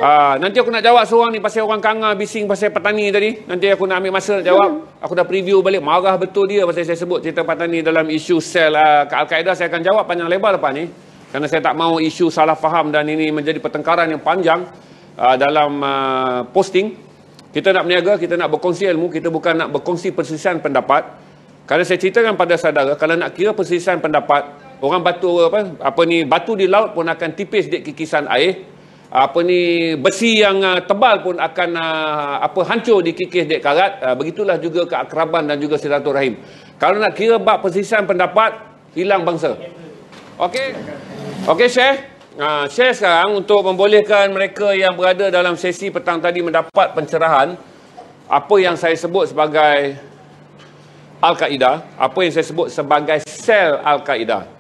Nanti aku nak jawab seorang ni pasal orang Kanga bising pasal petani tadi. Nanti aku nak ambil masa nak jawab. Aku dah preview balik. Marah betul dia pasal saya sebut cerita petani dalam isu sel Al-Qaeda. Saya akan jawab panjang lebar lepas ni. Kerana saya tak mahu isu salah faham dan ini menjadi pertengkaran yang panjang dalam posting. Kita nak berniaga, kita nak berkongsi ilmu. Kita bukan nak berkongsi persisian pendapat. Kerana saya ceritakan pada saudara, kalau nak kira persisian pendapat, orang batu di laut pun akan tipis di kikisan air. Besi yang tebal pun akan hancur dikikis dek karat. Begitulah juga keakraban dan juga silaturahim. Kalau nak kira bab persisian pendapat, hilang bangsa. Okey, Syekh. Syekh sekarang untuk membolehkan mereka yang berada dalam sesi petang tadi mendapat pencerahan apa yang saya sebut sebagai Al-Qaeda, apa yang saya sebut sebagai sel Al-Qaeda.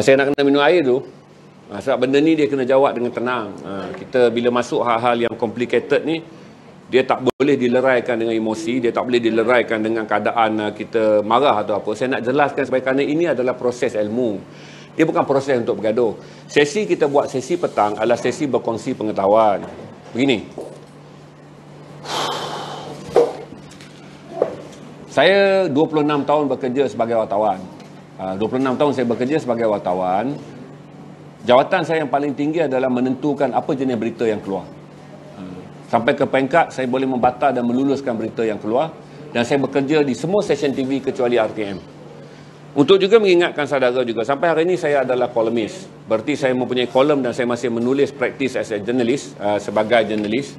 Saya nak kena minum air tu. Sebab benda ni dia kena jawab dengan tenang. Kita bila masuk hal-hal yang complicated ni, dia tak boleh dileraikan dengan emosi, dia tak boleh dileraikan dengan keadaan kita marah atau apa. Saya nak jelaskan sebab kerana ini adalah proses ilmu. Dia bukan proses untuk bergaduh. Sesi kita buat sesi petang adalah sesi berkongsi pengetahuan. Begini. Saya 26 tahun bekerja sebagai wartawan. 26 tahun saya bekerja sebagai wartawan. Jawatan saya yang paling tinggi adalah menentukan apa jenis berita yang keluar. Sampai ke peringkat saya boleh membantah dan meluluskan berita yang keluar. Dan saya bekerja di semua stesen TV kecuali RTM. Untuk juga mengingatkan saudara juga, sampai hari ini saya adalah kolumnis. Berarti saya mempunyai kolum dan saya masih menulis praktis as a journalist, sebagai jurnalis.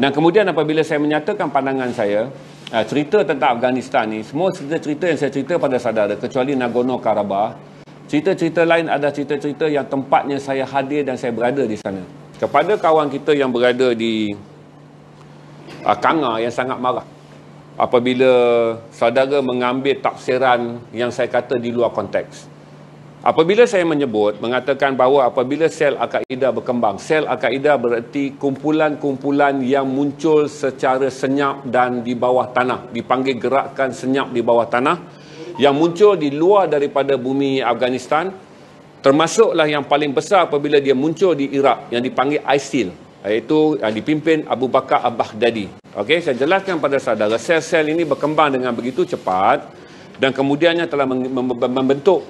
Dan kemudian apabila saya menyatakan pandangan saya, cerita tentang Afghanistan ni, semua cerita yang saya cerita pada saudara, kecuali Nagorno-Karabakh, cerita-cerita lain ada cerita-cerita yang tempatnya saya hadir dan saya berada di sana. Kepada kawan kita yang berada di Kanga yang sangat marah apabila saudara mengambil tafsiran yang saya kata di luar konteks. Apabila saya mengatakan bahawa apabila sel Al-Qaeda berkembang, sel Al-Qaeda bererti kumpulan-kumpulan yang muncul secara senyap dan di bawah tanah, dipanggil gerakan senyap di bawah tanah, yang muncul di luar daripada bumi Afghanistan, termasuklah yang paling besar apabila dia muncul di Iraq yang dipanggil ISIL, iaitu dipimpin Abu Bakar al-Baghdadi. Okey, saya jelaskan pada saudara, sel-sel ini berkembang dengan begitu cepat dan kemudiannya telah membentuk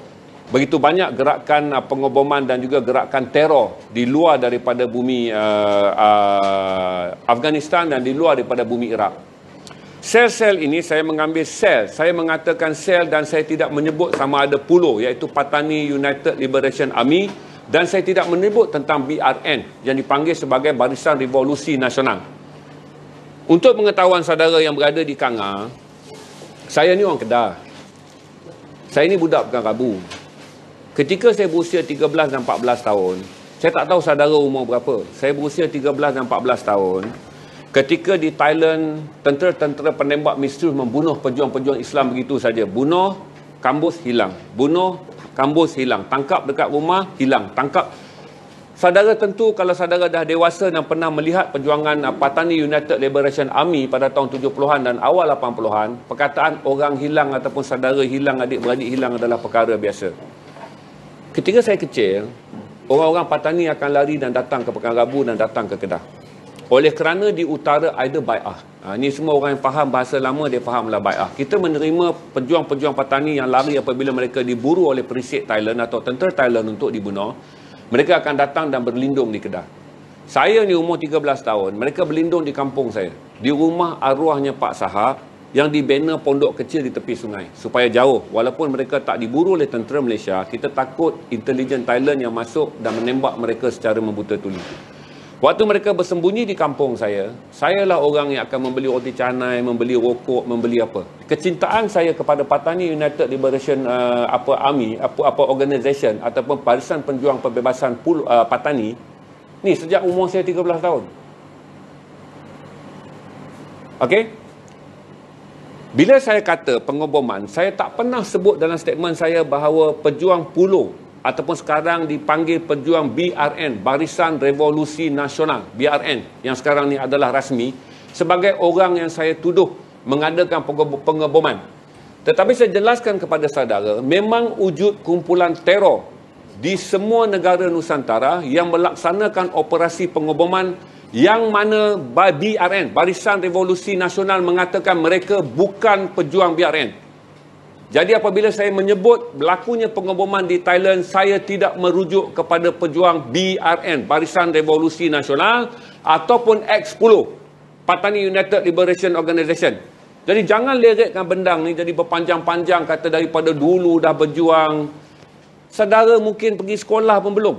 begitu banyak gerakan pengoboman dan juga gerakan teror di luar daripada bumi Afghanistan dan di luar daripada bumi Iraq. Sel-sel ini saya mengambil sel, saya mengatakan sel dan saya tidak menyebut sama ada pulau, iaitu Patani United Liberation Army, dan saya tidak menyebut tentang BRN yang dipanggil sebagai Barisan Revolusi Nasional. Untuk pengetahuan saudara yang berada di Kanga, saya ni orang Kedah. Saya ni budak Pekan Rabu. Ketika saya berusia 13 dan 14 tahun, saya tak tahu saudara umur berapa. Saya berusia 13 dan 14 tahun. Ketika di Thailand, tentera-tentera penembak misterius membunuh pejuang-pejuang Islam begitu saja. Bunuh, kambus, hilang. Bunuh, kambus, hilang. Tangkap dekat rumah, hilang. Tangkap. Saudara tentu kalau saudara dah dewasa dan pernah melihat perjuangan Patani United Liberation Army pada tahun 70-an dan awal 80-an, perkataan orang hilang ataupun saudara hilang, adik-beradik hilang adalah perkara biasa. Ketika saya kecil, orang-orang Patani akan lari dan datang ke Pekan Rabu dan datang ke Kedah. Oleh kerana di utara ada bai'ah. Ini semua orang yang faham bahasa lama, dia fahamlah bai'ah. Kita menerima pejuang-pejuang Patani yang lari apabila mereka diburu oleh perisik Thailand atau tentera Thailand untuk dibunuh. Mereka akan datang dan berlindung di Kedah. Saya ni umur 13 tahun, mereka berlindung di kampung saya. Di rumah arwahnya Pak Sahab yang dibina pondok kecil di tepi sungai. Supaya jauh. Walaupun mereka tak diburu oleh tentera Malaysia, kita takut intelijen Thailand yang masuk dan menembak mereka secara membuta tuli. Waktu mereka bersembunyi di kampung sayalah orang yang akan membeli roti canai, membeli rokok, membeli apa. Kecintaan saya kepada Patani United Liberation Army, organisation ataupun Barisan Penjuang Pembebasan Patani ni sejak umur saya 13 tahun. Okey? Bila saya kata pengoboman, saya tak pernah sebut dalam statement saya bahawa pejuang pulau ataupun sekarang dipanggil pejuang BRN, Barisan Revolusi Nasional, BRN, yang sekarang ni adalah rasmi, sebagai orang yang saya tuduh mengadakan pengeboman. Tetapi saya jelaskan kepada saudara, memang wujud kumpulan teror di semua negara Nusantara yang melaksanakan operasi pengoboman yang mana BRN, Barisan Revolusi Nasional, mengatakan mereka bukan pejuang BRN. Jadi apabila saya menyebut berlakunya pengoboman di Thailand, saya tidak merujuk kepada pejuang BRN, Barisan Revolusi Nasional, ataupun X10, Patani United Liberation Organisation. Jadi jangan lerekkan bendang ni jadi berpanjang-panjang kata daripada dulu dah berjuang. Saudara mungkin pergi sekolah pun belum.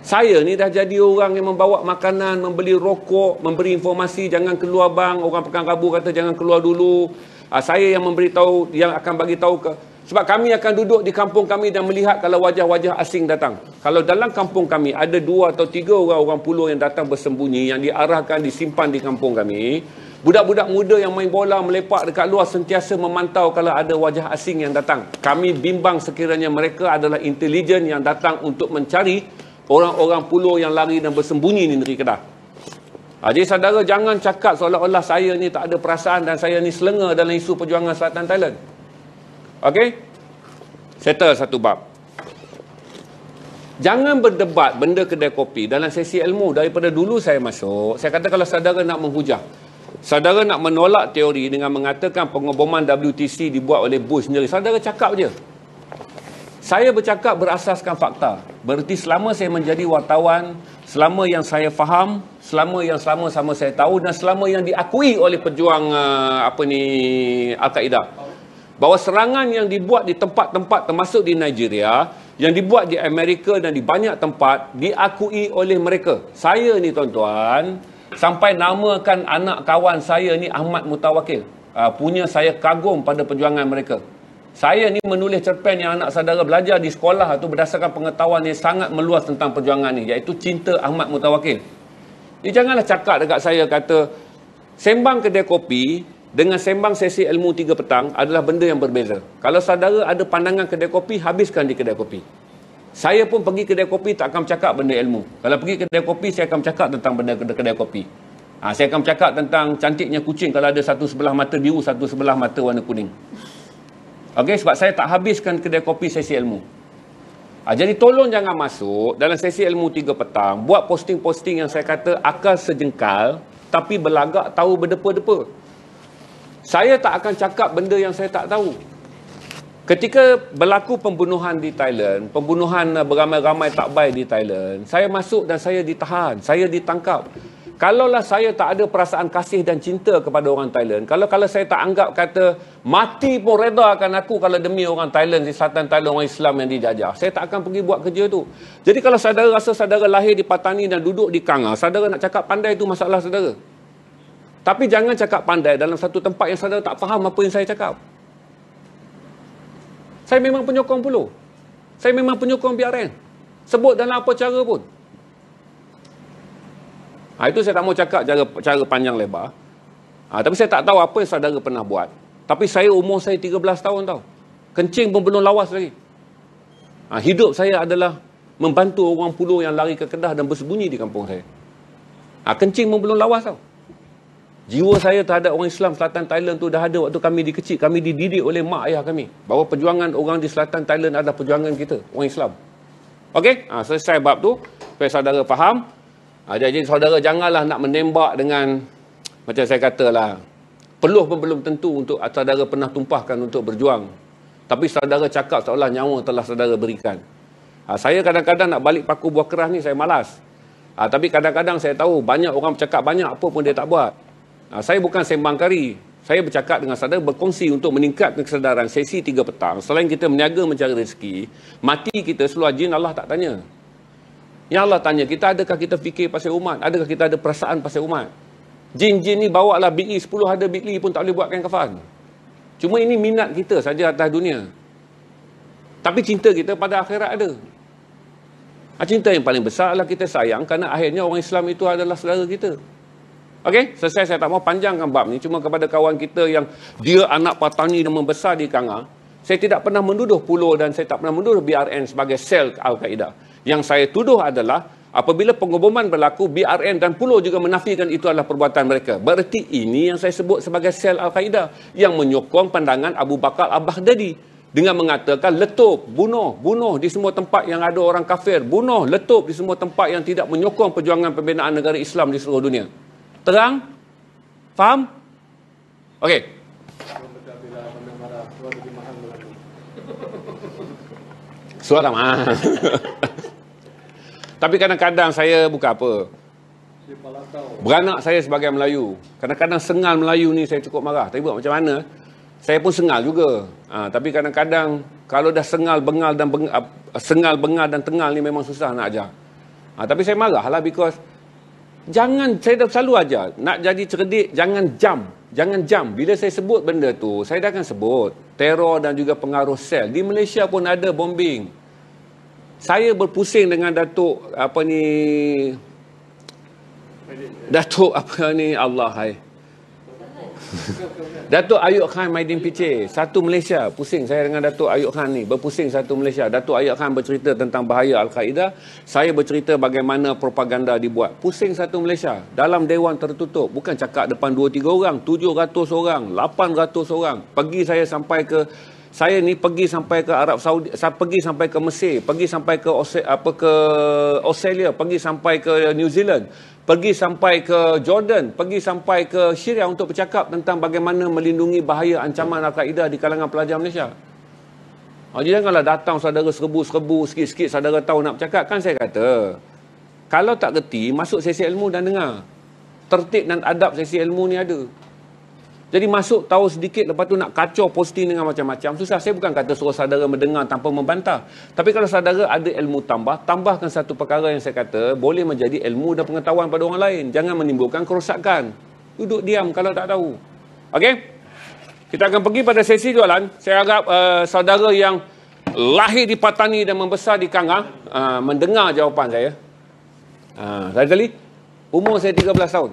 Saya ni dah jadi orang yang membawa makanan, membeli rokok, memberi informasi jangan keluar bang. Orang Pekan Rabu kata jangan keluar dulu. Saya yang memberitahu, yang akan bagi tahu ke. Sebab kami akan duduk di kampung kami dan melihat kalau wajah-wajah asing datang. Kalau dalam kampung kami ada 2 atau 3 orang Pulau yang datang bersembunyi, yang diarahkan, disimpan di kampung kami. Budak-budak muda yang main bola melepak dekat luar sentiasa memantau kalau ada wajah asing yang datang. Kami bimbang sekiranya mereka adalah intelijen yang datang untuk mencari orang-orang Pulau yang lari dan bersembunyi di negeri Kedah. Jadi saudara jangan cakap seolah-olah saya ni tak ada perasaan dan saya ni selenga dalam isu perjuangan Selatan Thailand. Okey? Settle satu bab. Jangan berdebat benda kedai kopi dalam sesi ilmu. Daripada dulu saya masuk, saya kata kalau saudara nak menghujah, saudara nak menolak teori dengan mengatakan pengoboman WTC dibuat oleh Bush sendiri, saudara cakap je. Saya bercakap berasaskan fakta. Berarti selama saya menjadi wartawan, selama yang saya faham, selama yang sama-sama saya tahu dan selama yang diakui oleh pejuang Al-Qaeda, bahawa serangan yang dibuat di tempat-tempat termasuk di Nigeria, yang dibuat di Amerika dan di banyak tempat diakui oleh mereka. Saya ni tuan-tuan, sampai namakan anak kawan saya ni Ahmad Mutawakil. Punya saya kagum pada perjuangan mereka. Saya ni menulis cerpen yang anak saudara belajar di sekolah tu berdasarkan pengetahuan yang sangat meluas tentang perjuangan ni, iaitu Cinta Ahmad Mutawakil. Jadi janganlah cakap dekat saya kata sembang kedai kopi dengan sembang sesi ilmu 3 petang adalah benda yang berbeza. Kalau saudara ada pandangan kedai kopi, habiskan di kedai kopi. Saya pun pergi kedai kopi tak akan cakap benda ilmu. Kalau pergi kedai kopi, saya akan cakap tentang benda kedai kopi. Saya akan cakap tentang cantiknya kucing kalau ada satu sebelah mata biru, satu sebelah mata warna kuning. Okey, sebab saya tak habiskan kedai kopi sesi ilmu. Jadi tolong jangan masuk dalam sesi ilmu 3 petang, buat posting-posting yang saya kata akal sejengkal, tapi berlagak tahu berdepa-depa. Saya tak akan cakap benda yang saya tak tahu. Ketika berlaku pembunuhan di Thailand, pembunuhan beramai-ramai tak baik di Thailand, saya masuk dan saya ditahan, saya ditangkap. Kalaulah saya tak ada perasaan kasih dan cinta kepada orang Thailand, kalau saya tak anggap kata mati pun reda akan aku kalau demi orang Thailand di Selatan Thailand, orang Islam yang dijajah, saya tak akan pergi buat kerja tu. Jadi kalau saudara rasa saudara lahir di Patani dan duduk di Kanga, saudara nak cakap pandai tu masalah saudara. Tapi jangan cakap pandai dalam satu tempat yang saudara tak faham apa yang saya cakap. Saya memang penyokong Pulau. Saya memang penyokong BRN. Sebut dalam apa cara pun. Itu saya tak mau cakap cara panjang lebar. Tapi saya tak tahu apa yang saudara pernah buat. Tapi saya umur saya 13 tahun tau. Kencing pun belum lawas lagi. Hidup saya adalah membantu orang Pulau yang lari ke Kedah dan bersembunyi di kampung saya. Kencing pun belum lawas tau. Jiwa saya terhadap orang Islam Selatan Thailand tu dah ada waktu kami dikecil. Kami dididik oleh mak ayah kami. Bahawa perjuangan orang di Selatan Thailand adalah perjuangan kita, orang Islam. Okey? Selesai bab tu. Supaya saudara faham. Jadi saudara janganlah nak menembak dengan, macam saya katalah, peluh pun belum tentu untuk saudara pernah tumpahkan untuk berjuang. Tapi saudara cakap seolah nyawa telah saudara berikan. Saya kadang-kadang nak balik paku buah keras ni, saya malas. Tapi kadang-kadang saya tahu banyak orang bercakap banyak, apa pun dia tak buat. Saya bukan sembang kari. Saya bercakap dengan saudara, berkongsi untuk meningkatkan kesedaran sesi 3 petang. Selain kita meniaga mencari rezeki, mati kita seluar jin Allah tak tanya. Yang Allah tanya kita, adakah kita fikir pasal umat? Adakah kita ada perasaan pasal umat? Jin-jin ni bawa lah bikli 10 ada bikli pun tak boleh buatkan kafan. Cuma ini minat kita saja atas dunia. Tapi cinta kita pada akhirat ada. Cinta yang paling besar adalah kita sayang kerana akhirnya orang Islam itu adalah saudara kita. Okey, selesai. Saya tak mau panjangkan bab ni. Cuma kepada kawan kita yang dia anak Patani dan membesar di Kanga, saya tidak pernah menuduh Pulau dan saya tak pernah menuduh BRN sebagai sel Al-Qaeda. Yang saya tuduh adalah apabila pengoboman berlaku, BRN dan Pulau juga menafikan itu adalah perbuatan mereka. Berarti ini yang saya sebut sebagai sel Al-Qaeda yang menyokong pandangan Abu Bakar Al-Baghdadi. dengan mengatakan letup, bunuh di semua tempat yang ada orang kafir, bunuh, letup di semua tempat yang tidak menyokong perjuangan pembinaan negara Islam di seluruh dunia. Terang? Faham? Okey. Suara mahal. Tapi kadang-kadang saya bukan apa. Beranak saya sebagai Melayu. Kadang-kadang sengal Melayu ni saya cukup marah. Tapi buat macam mana? Saya pun sengal juga. Tapi kadang-kadang kalau dah sengal, bengal dan tengal ni memang susah nak ajar. Tapi saya marah lah because saya dah selalu ajar. Nak jadi cerdik, jangan jam. Bila saya sebut benda tu, saya dah akan sebut. Teror dan juga pengaruh sel. Di Malaysia pun ada bombing. Saya berpusing dengan Datuk Datuk Ayub Khan Maidin Piche, satu Malaysia. Pusing saya dengan Datuk Ayub Khan ni, berpusing satu Malaysia. Datuk Ayub Khan bercerita tentang bahaya Al-Qaeda, saya bercerita bagaimana propaganda dibuat. Pusing satu Malaysia dalam dewan tertutup, bukan cakap depan 2-3 orang, 700 orang, 800 orang. Pergi sampai ke Arab Saudi, saya pergi sampai ke Mesir, pergi sampai ke Australia, pergi sampai ke New Zealand, pergi sampai ke Jordan, pergi sampai ke Syria untuk bercakap tentang bagaimana melindungi bahaya ancaman Al-Qaeda di kalangan pelajar Malaysia. Jadi janganlah datang saudara serbu-serbu, sikit-sikit saudara tahu nak bercakap. Kan saya kata, kalau tak reti, masuk sesi ilmu dan dengar. Tertib dan adab sesi ilmu ni ada. Jadi masuk tahu sedikit, lepas tu nak kacau posting dengan macam-macam. Susah. Saya bukan kata suruh saudara mendengar tanpa membantah. Tapi kalau saudara ada ilmu tambahkan satu perkara yang saya kata boleh menjadi ilmu dan pengetahuan pada orang lain. Jangan menimbulkan kerosakan. Duduk diam kalau tak tahu. Okey? Kita akan pergi pada sesi jualan. Saya harap saudara yang lahir di Patani dan membesar di Kangah mendengar jawapan saya. Tadi umur saya 13 tahun.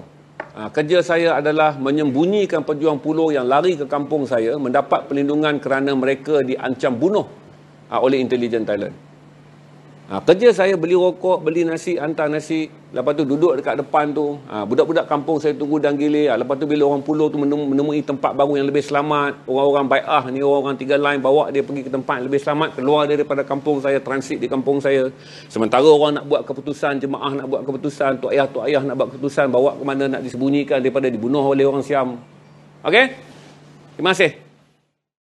Kerja saya adalah menyembunyikan pejuang pulau yang lari ke kampung saya, mendapat perlindungan kerana mereka diancam bunuh oleh intelijen Thailand. Kerja saya beli rokok, beli nasi, hantar nasi, lepas tu duduk dekat depan tu, budak-budak kampung saya tunggu dan gilir, lepas tu bila orang pulau tu menemui tempat baru yang lebih selamat, orang-orang bai'ah ni, orang-orang 3 line bawa dia pergi ke tempat yang lebih selamat, keluar dia daripada kampung saya, transit di kampung saya. Sementara orang nak buat keputusan, jemaah nak buat keputusan, tok ayah nak buat keputusan, bawa ke mana nak disembunyikan daripada dibunuh oleh orang Siam. Okey? Terima kasih.